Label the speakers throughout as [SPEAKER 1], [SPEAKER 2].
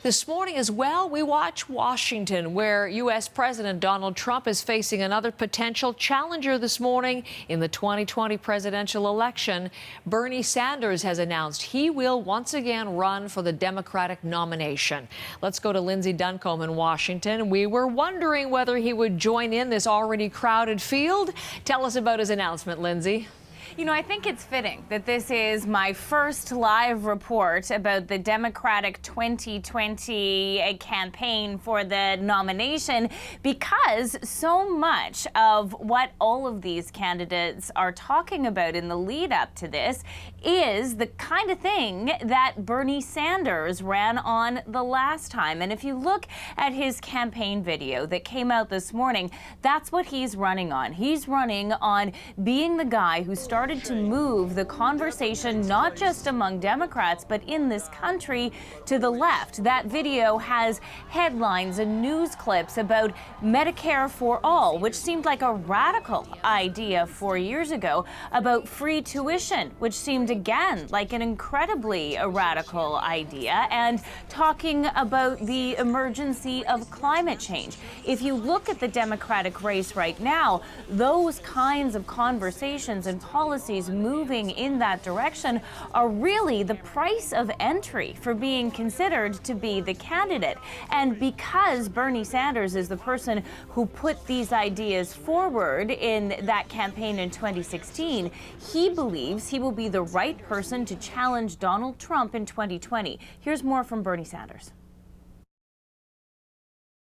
[SPEAKER 1] This morning as well, we watch Washington, where U.S. President Donald Trump is facing another potential challenger this morning in the 2020 presidential election. Bernie Sanders has announced he will once again run for the Democratic nomination. Let's go to Lindsay Duncombe in Washington. We were wondering whether he would join in this already crowded field. Tell us about his announcement, Lindsay.
[SPEAKER 2] You know, I think it's fitting that this is my first live report about the Democratic 2020 campaign for the nomination, because so much of what all of these candidates are talking about in the lead up to this is the kind of thing that Bernie Sanders ran on the last time. And if you look at his campaign video that came out this morning, that's what he's running on. He's running on being the guy who started to move the conversation not just among Democrats but in this country to the left. That video has headlines and news clips about Medicare for all, which seemed like a radical idea 4 years ago, about free tuition, which seemed again like an incredibly radical idea, and talking about the emergency of climate change. If you look at the Democratic race right now, those kinds of conversations and policies moving in that direction are really the price of entry for being considered to be the candidate. And because Bernie Sanders is the person who put these ideas forward in that campaign in 2016, he believes he will be the right person to challenge Donald Trump in 2020. Here's more from Bernie Sanders.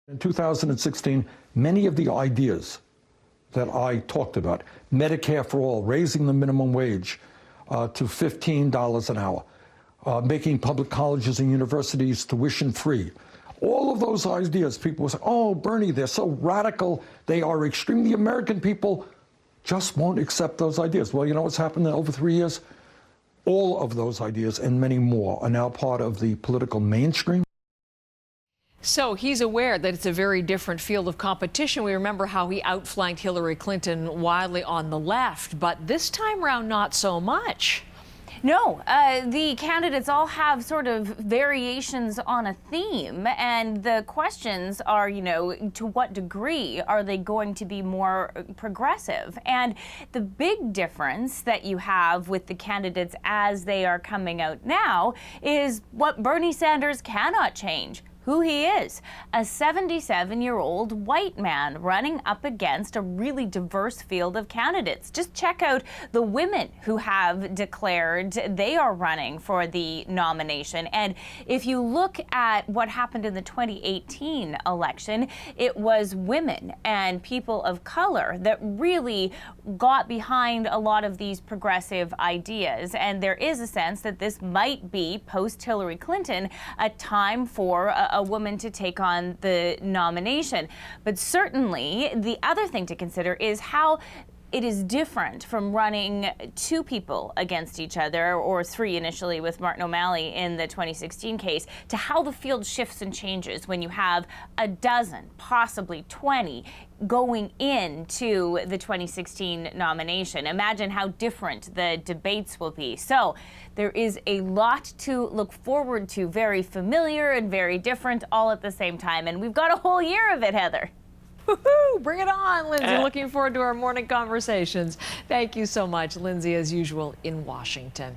[SPEAKER 3] In 2016, many of the ideas that I talked about, Medicare for all, raising the minimum wage to $15 an hour, making public colleges and universities tuition free. All of those ideas, people will say, oh, Bernie, they're so radical, they are extreme. The American people just won't accept those ideas. Well, you know what's happened in over 3 years? All of those ideas and many more are now part of the political mainstream.
[SPEAKER 1] So he's aware that it's a very different field of competition. We remember how he outflanked Hillary Clinton wildly on the left, but this time around, not so much.
[SPEAKER 2] No, the candidates all have sort of variations on a theme, and the questions are, you know, to what degree are they going to be more progressive? And the big difference that you have with the candidates as they are coming out now is what Bernie Sanders cannot change: who he is, a 77-year-old white man running up against a really diverse field of candidates. Just check out the women who have declared they are running for the nomination. And if you look at what happened in the 2018 election, it was women and people of color that really got behind a lot of these progressive ideas. And there is a sense that this might be, post-Hillary Clinton, a time for a woman to take on the nomination. But certainly the other thing to consider is how it is different from running two people against each other, or three initially with Martin O'Malley in the 2016 case, to how the field shifts and changes when you have a dozen, possibly 20, going into the 2016 nomination. Imagine how different the debates will be. So there is a lot to look forward to, very familiar and very different all at the same time. And we've got a whole year of it, Heather.
[SPEAKER 1] Woohoo! Bring it on, Lindsay. Looking forward to our morning conversations. Thank you so much, Lindsay, as usual, in Washington.